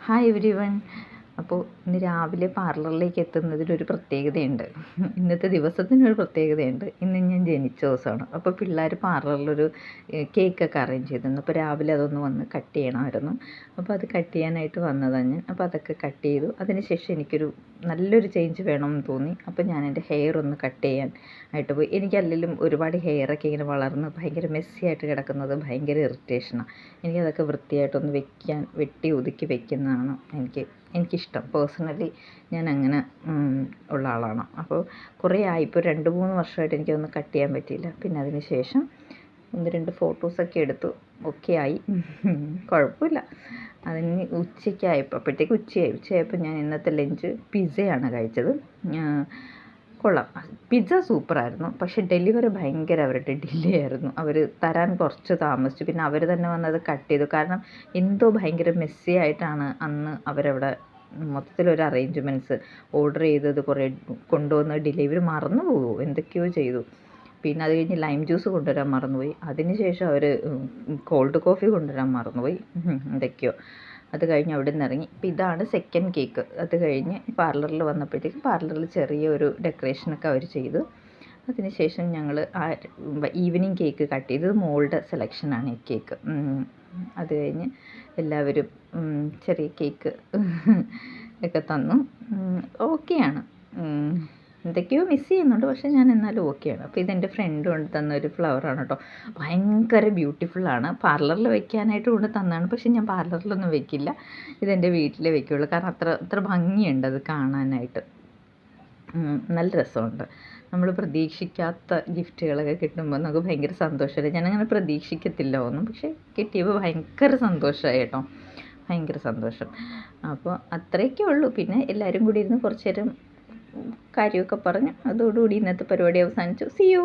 Hi every one. അപ്പോൾ ഇന്ന് രാവിലെ പാർലറിലേക്ക് എത്തുന്നതിനൊരു പ്രത്യേകതയുണ്ട്. ഇന്നത്തെ ദിവസത്തിനൊരു പ്രത്യേകതയുണ്ട്. ഇന്ന് ഞാൻ ജനിച്ച ദിവസമാണ്. അപ്പോൾ പിള്ളേർ പാർലറിലൊരു കേക്കൊക്കെ അറേഞ്ച് ചെയ്തിരുന്നു. അപ്പോൾ രാവിലെ അതൊന്ന് വന്ന് കട്ട് ചെയ്യണമായിരുന്നു. അപ്പോൾ അത് കട്ട് ചെയ്യാനായിട്ട് വന്നതാണ് ഞാൻ. അപ്പോൾ അതൊക്കെ കട്ട് ചെയ്തു. അതിനുശേഷം എനിക്കൊരു നല്ലൊരു ചേഞ്ച് വേണമെന്ന് തോന്നി. അപ്പോൾ ഞാൻ എൻ്റെ ഹെയർ ഒന്ന് കട്ട് ചെയ്യാൻ ആയിട്ട് പോയി. എനിക്കല്ലെങ്കിലും ഒരുപാട് ഹെയറൊക്കെ ഇങ്ങനെ വളർന്ന് ഭയങ്കര മെസ്സി ആയിട്ട് കിടക്കുന്നത് ഭയങ്കര ഇറിറ്റേഷനാണ്. എനിക്കതൊക്കെ വൃത്തിയായിട്ടൊന്ന് വെട്ടി ഒതുക്കി വെക്കുന്നതാണ് എനിക്കിഷ്ടം. പേഴ്സണലി ഞാൻ അങ്ങനെ ഉള്ള ആളാണ്. അപ്പോൾ കുറേ ആയി, ഇപ്പോൾ 2-3 വർഷമായിട്ട് എനിക്കതൊന്ന് കട്ട് ചെയ്യാൻ പറ്റിയില്ല. പിന്നെ അതിന് ശേഷം 1-2 ഫോട്ടോസൊക്കെ എടുത്തു. ഓക്കെ ആയി, കുഴപ്പമില്ല. അതിന് അപ്പോഴത്തേക്ക് ഉച്ചയായപ്പോൾ ഞാൻ ഇന്നത്തെ ലഞ്ച് പിസ്സയാണ് കഴിച്ചത്. കൊള്ളാം, പിസ്സ സൂപ്പറായിരുന്നു. പക്ഷേ ഡെലിവറി ഭയങ്കര അവരുടെ ഡിലേ ആയിരുന്നു. അവർ തരാൻ കുറച്ച് താമസിച്ചു. പിന്നെ അവർ തന്നെ വന്നത് കട്ട് ചെയ്തു. കാരണം എന്തോ ഭയങ്കര മെസ്സി ആയിട്ടാണ് അന്ന് അവരവിടെ മൊത്തത്തിലൊരു അറേഞ്ച്മെൻറ്റ്സ് ഓർഡർ ചെയ്തത് കുറേ കൊണ്ടുവന്ന് ഡെലിവറി മറന്നു പോകുമോ എന്തൊക്കെയോ ചെയ്തു. പിന്നെ അത് കഴിഞ്ഞ് ലൈം ജ്യൂസ് കൊണ്ടുവരാൻ മറന്നുപോയി. അതിന് ശേഷം അവർ കോൾഡ് കോഫി കൊണ്ടുവരാൻ മറന്നുപോയി. എന്തൊക്കെയോ അത് കഴിഞ്ഞ് അവിടെ നിന്ന് ഇറങ്ങി. അപ്പോൾ ഇതാണ് സെക്കൻഡ് കേക്ക്. അത് കഴിഞ്ഞ് പാർലറിൽ വന്നപ്പോഴത്തേക്കും പാർലറിൽ ചെറിയൊരു ഡെക്കറേഷനൊക്കെ അവർ ചെയ്തു. അതിനുശേഷം ഞങ്ങൾ ഈവനിങ് കേക്ക് കട്ട് ചെയ്തത് മോളുടെ സെലക്ഷനാണ് ഈ കേക്ക്. അത് കഴിഞ്ഞ് എല്ലാവരും ചെറിയ കേക്ക് ഒക്കെ തന്നു. ഓക്കെയാണ്. എന്തൊക്കെയോ മിസ് ചെയ്യുന്നുണ്ട്, പക്ഷേ ഞാൻ എന്നാലും ഓക്കെയാണ്. അപ്പോൾ ഇതെൻ്റെ ഫ്രണ്ട് കൊണ്ട് തന്നൊരു ഫ്ലവറാണ് കേട്ടോ. ഭയങ്കര ബ്യൂട്ടിഫുള്ളാണ്. പാർലറിൽ വെക്കാനായിട്ട് കൊണ്ട് തന്നതാണ്. പക്ഷേ ഞാൻ പാർലറിലൊന്നും വെക്കില്ല, ഇതെൻ്റെ വീട്ടിലേ വെക്കുകയുള്ളൂ. കാരണം അത്ര ഭംഗിയുണ്ട് അത് കാണാനായിട്ട്. നല്ല രസമുണ്ട്. നമ്മൾ പ്രതീക്ഷിക്കാത്ത ഗിഫ്റ്റുകളൊക്കെ കിട്ടുമ്പോൾ നമുക്ക് ഭയങ്കര സന്തോഷമല്ലേ. ഞാനങ്ങനെ പ്രതീക്ഷിക്കത്തില്ല ഒന്നും, പക്ഷേ കിട്ടിയപ്പോൾ ഭയങ്കര സന്തോഷമായി കേട്ടോ, ഭയങ്കര സന്തോഷം. അപ്പോൾ അത്രയൊക്കെ ഉള്ളൂ. പിന്നെ എല്ലാവരും കൂടി ഇരുന്ന് കുറച്ച് നേരം കാര്യമൊക്കെ പറഞ്ഞു. അതോടുകൂടി ഇന്നത്തെ പരിപാടി അവസാനിച്ചു. See U.